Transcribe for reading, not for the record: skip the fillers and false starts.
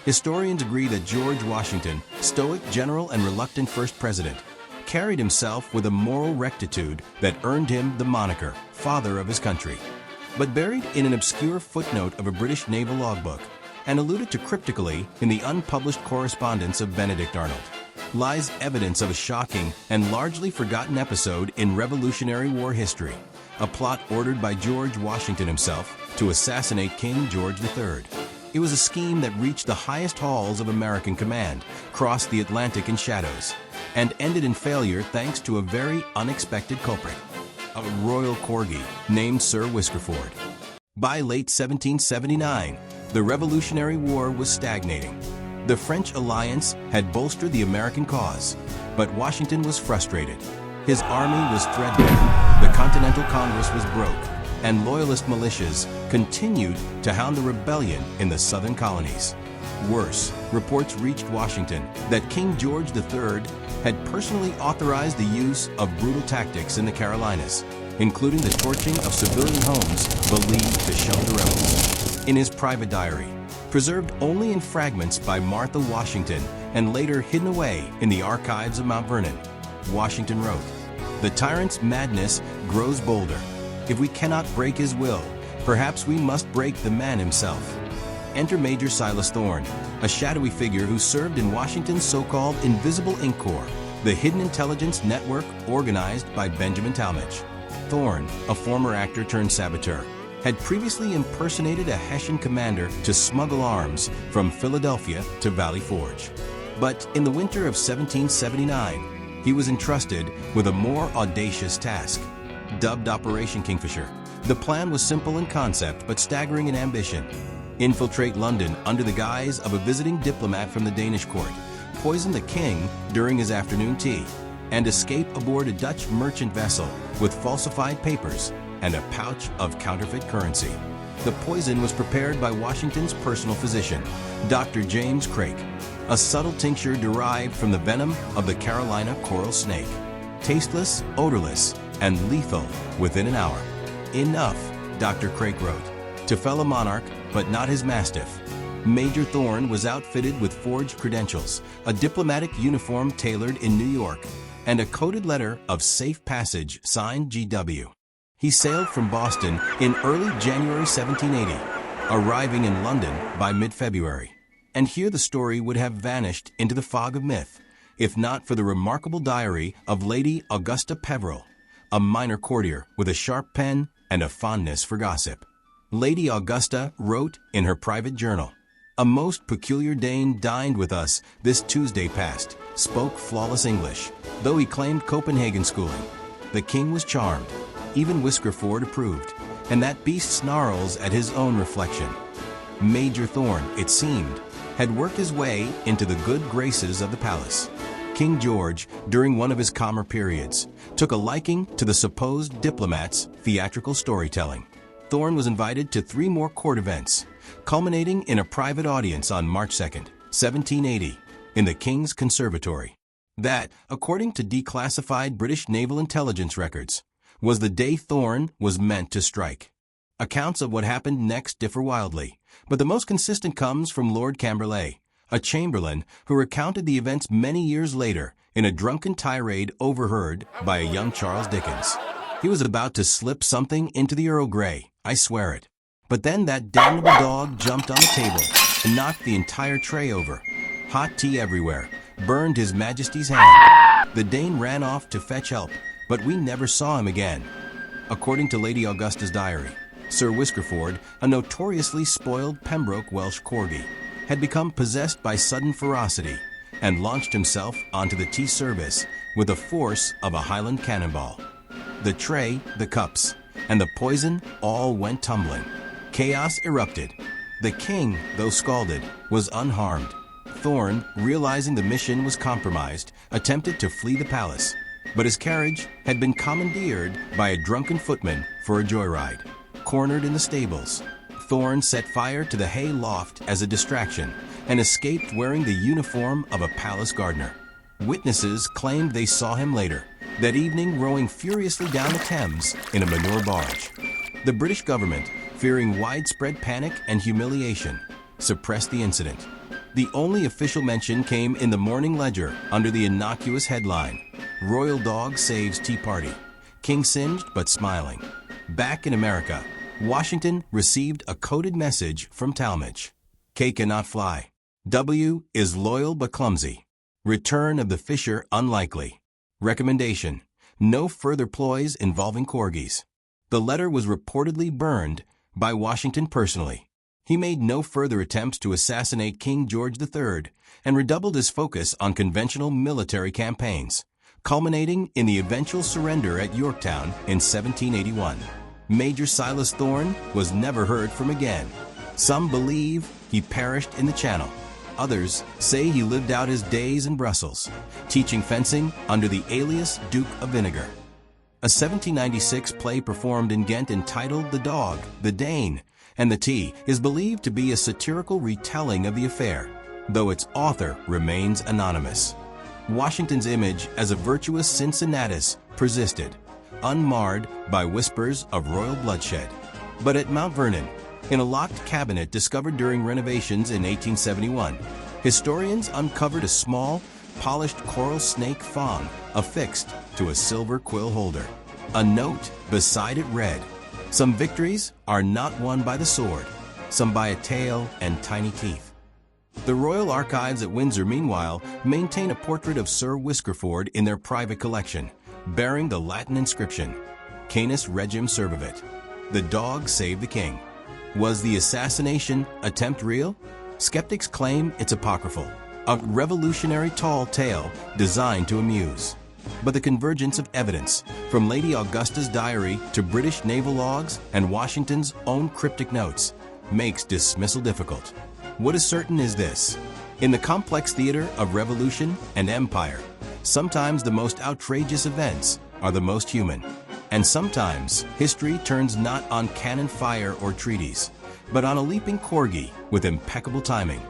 Historians agree that George Washington, stoic general and reluctant first president, carried himself with a moral rectitude that earned him the moniker, Father of his country. But buried in an obscure footnote of a British naval logbook, and alluded to cryptically in the unpublished correspondence of Benedict Arnold, lies evidence of a shocking and largely forgotten episode in Revolutionary War history, a plot ordered by George Washington himself to assassinate King George III. It was a scheme that reached the highest halls of American command, crossed the Atlantic in shadows, and ended in failure thanks to a very unexpected culprit, a royal corgi named Sir Whiskerford. By late 1779, the Revolutionary War was stagnating. The French alliance had bolstered the American cause, but Washington was frustrated. His army was threadbare, the Continental Congress was broke, and Loyalist militias continued to hound the rebellion in the southern colonies. Worse, reports reached Washington that King George III had personally authorized the use of brutal tactics in the Carolinas, including the torching of civilian homes believed to shelter rebels. In his private diary, preserved only in fragments by Martha Washington and later hidden away in the archives of Mount Vernon, Washington wrote, "The tyrant's madness grows bolder. If we cannot break his will, perhaps we must break the man himself." Enter Major Silas Thorne, a shadowy figure who served in Washington's so-called Invisible Ink Corps, the hidden intelligence network organized by Benjamin Talmadge. Thorne, a former actor turned saboteur, had previously impersonated a Hessian commander to smuggle arms from Philadelphia to Valley Forge. But in the winter of 1779, he was entrusted with a more audacious task. Dubbed Operation Kingfisher, the plan was simple in concept but staggering in ambition. Infiltrate London under the guise of a visiting diplomat from the Danish court, poison the king during his afternoon tea, and escape aboard a Dutch merchant vessel with falsified papers and a pouch of counterfeit currency. The poison was prepared by Washington's personal physician, Dr. James Craik, a subtle tincture derived from the venom of the Carolina coral snake. Tasteless, odorless, and lethal within an hour. Enough, Dr. Craik wrote, to fell a monarch, but not his mastiff. Major Thorne was outfitted with forged credentials, a diplomatic uniform tailored in New York, and a coded letter of safe passage signed G.W. He sailed from Boston in early January 1780, arriving in London by mid-February. And here the story would have vanished into the fog of myth, if not for the remarkable diary of Lady Augusta Peveril, a minor courtier with a sharp pen and a fondness for gossip. Lady Augusta wrote in her private journal, "A most peculiar Dane dined with us this Tuesday past, spoke flawless English, though he claimed Copenhagen schooling. The king was charmed, even Whiskerford approved, and that beast snarls at his own reflection." Major Thorne, it seemed, had worked his way into the good graces of the palace. King George, during one of his calmer periods, took a liking to the supposed diplomat's theatrical storytelling. Thorne was invited to 3 more court events, culminating in a private audience on March 2nd, 1780, in the King's Conservatory. That, according to declassified British naval intelligence records, was the day Thorne was meant to strike. Accounts of what happened next differ wildly, but the most consistent comes from Lord Camberley, a chamberlain who recounted the events many years later in a drunken tirade overheard by a young Charles Dickens. He was about to slip something into the Earl Grey, I swear it. But then that damnable dog jumped on the table and knocked the entire tray over. Hot tea everywhere, burned His Majesty's hand. The Dane ran off to fetch help, but we never saw him again. According to Lady Augusta's diary, Sir Whiskerford, a notoriously spoiled Pembroke Welsh corgi, had become possessed by sudden ferocity and launched himself onto the tea service with the force of a Highland cannonball. The tray, the cups, and the poison all went tumbling. Chaos erupted. The king, though scalded, was unharmed. Thorne, realizing the mission was compromised, attempted to flee the palace, but his carriage had been commandeered by a drunken footman for a joyride. Cornered in the stables, Thorne set fire to the hay loft as a distraction and escaped wearing the uniform of a palace gardener. Witnesses claimed they saw him later, that evening rowing furiously down the Thames in a manure barge. The British government, fearing widespread panic and humiliation, suppressed the incident. The only official mention came in the Morning Ledger under the innocuous headline, "Royal Dog Saves Tea Party. King Singed but Smiling." Back in America, Washington received a coded message from Talmadge. K cannot fly. W is loyal but clumsy. Return of the Fisher unlikely. Recommendation: no further ploys involving corgis. The letter was reportedly burned by Washington personally. He made no further attempts to assassinate King George III and redoubled his focus on conventional military campaigns, culminating in the eventual surrender at Yorktown in 1781. Major Silas Thorne was never heard from again. Some believe he perished in the Channel. Others say he lived out his days in Brussels, teaching fencing under the alias Duke of Vinegar. A 1796 play performed in Ghent entitled "The Dog, the Dane, and the Tea" is believed to be a satirical retelling of the affair, though its author remains anonymous. Washington's image as a virtuous Cincinnatus persisted, unmarred by whispers of royal bloodshed. But at Mount Vernon, in a locked cabinet discovered during renovations in 1871, historians uncovered a small, polished coral snake fawn affixed to a silver quill holder. A note beside it read, "Some victories are not won by the sword, some by a tail and tiny teeth." The Royal Archives at Windsor, meanwhile, maintain a portrait of Sir Whiskerford in their private collection, bearing the Latin inscription, "Canis Regem Servavit." The dog saved the king. Was the assassination attempt real? Skeptics claim it's apocryphal, a revolutionary tall tale designed to amuse. But the convergence of evidence, from Lady Augusta's diary to British naval logs and Washington's own cryptic notes, makes dismissal difficult. What is certain is this: in the complex theater of revolution and empire, sometimes the most outrageous events are the most human. And sometimes history turns not on cannon fire or treaties, but on a leaping corgi with impeccable timing.